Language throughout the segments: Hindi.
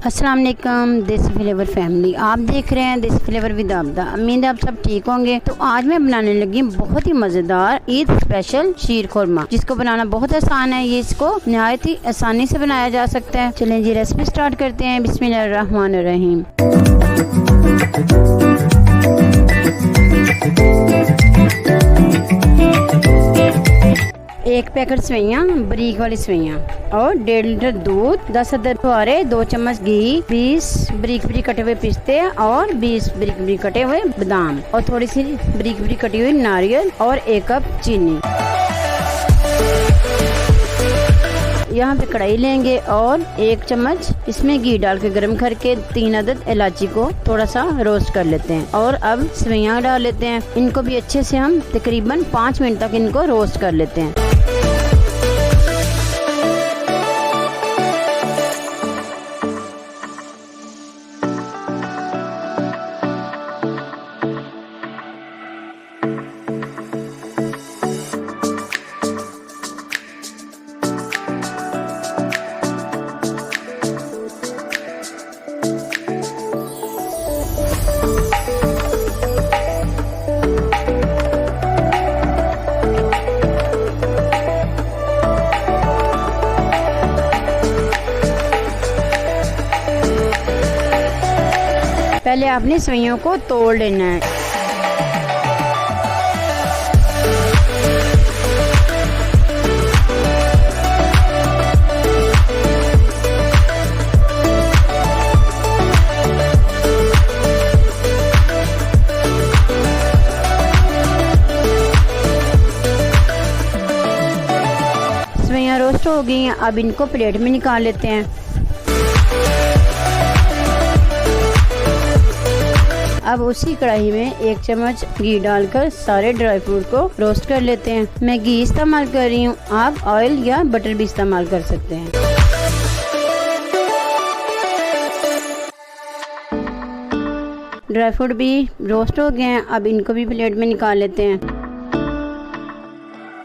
अस्सलाम वालेकुम देसी फ्लेवर फैमिली, आप देख रहे हैं देसी फ्लेवर विद आबदा। उम्मीद है आप सब ठीक होंगे। तो आज मैं बनाने लगी बहुत ही मज़ेदार ईद स्पेशल शीर खुरमा, जिसको बनाना बहुत आसान है। ये इसको नहायत ही आसानी से बनाया जा सकता है। चलें जी रेसिपी स्टार्ट करते हैं। बिस्मिल्लाहिर्रहमानिर्रहीम। एक पैकेट सेवइयाँ, बारीक वाली सेवइयाँ और 1.5 लीटर दूध, 10 अदद फुहारे, 2 चम्मच घी, 20 बारीक बारीक कटे हुए पिस्ते और 20 बारीक बारीक कटे हुए बादाम और थोड़ी सी बारीक बारीक कटी हुई नारियल और 1 कप चीनी। यहाँ पे कढ़ाई लेंगे और 1 चम्मच इसमें घी डाल के गर्म करके 3 अदद इलायची को थोड़ा सा रोस्ट कर लेते हैं। और अब सेवइयाँ डाल लेते हैं। इनको भी अच्छे से हम तकरीबन 5 मिनट तक इनको रोस्ट कर लेते हैं। पहले आपने सेवइयों को तोड़ लेना है। सेवइयाँ रोस्ट हो गई हैं। अब इनको प्लेट में निकाल लेते हैं। अब उसी कढ़ाई में 1 चम्मच घी डालकर सारे ड्राई फ्रूट को रोस्ट कर लेते हैं। मैं घी इस्तेमाल कर रही हूँ, आप ऑयल या बटर भी इस्तेमाल कर सकते हैं। ड्राई फ्रूट भी रोस्ट हो गए हैं। अब इनको भी प्लेट में निकाल लेते हैं।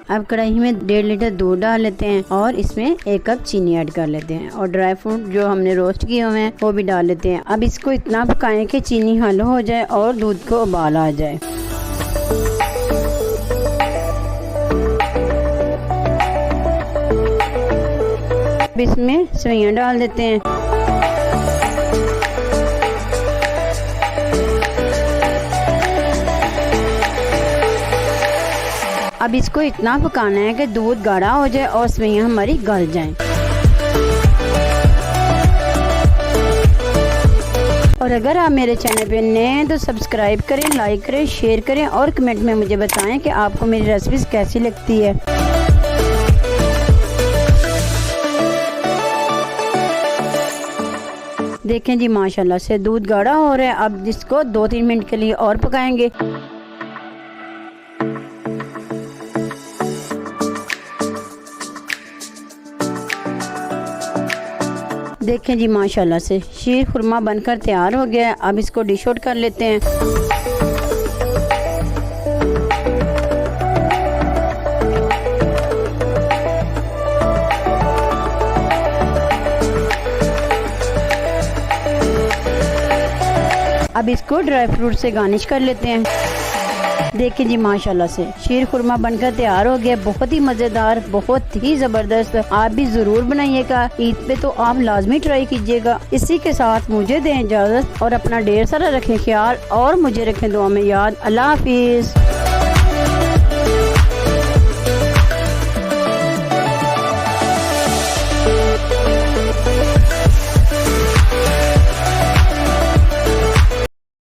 अब कढ़ाई में 1.5 लीटर दूध डाल लेते हैं और इसमें 1 कप चीनी ऐड कर लेते हैं और ड्राई फ्रूट जो हमने रोस्ट किए हुए हैं वो भी डाल लेते हैं। अब इसको इतना पकाएं कि चीनी हल्का हो जाए और दूध को उबाल आ जाए। अब इसमें सेवइयाँ डाल देते हैं। अब इसको इतना पकाना है कि दूध गाढ़ा हो जाए और सेवइयाँ हमारी गल जाएं। और अगर आप मेरे चैनल पे नए हैं तो सब्सक्राइब करें, लाइक करें, शेयर करें और कमेंट में मुझे बताएं कि आपको मेरी रेसिपीज कैसी लगती है। देखें जी माशाल्लाह से दूध गाढ़ा हो रहा है। अब इसको 2-3 मिनट के लिए और पकाएंगे। देखें जी माशाल्लाह से शीर खुरमा बनकर तैयार हो गया है। अब इसको डिश आउट कर लेते हैं। अब इसको ड्राई फ्रूट से गार्निश कर लेते हैं। देखिए जी माशाल्लाह से शीर खुरमा बनकर तैयार हो गया। बहुत ही मज़ेदार, बहुत ही ज़बरदस्त। आप भी ज़रूर बनाइएगा। ईद पे तो आप लाजमी ट्राई कीजिएगा। इसी के साथ मुझे दें इजाज़त और अपना ढेर सारा रखें ख्याल और मुझे रखें दुआ में याद। अल्लाह हाफिज़।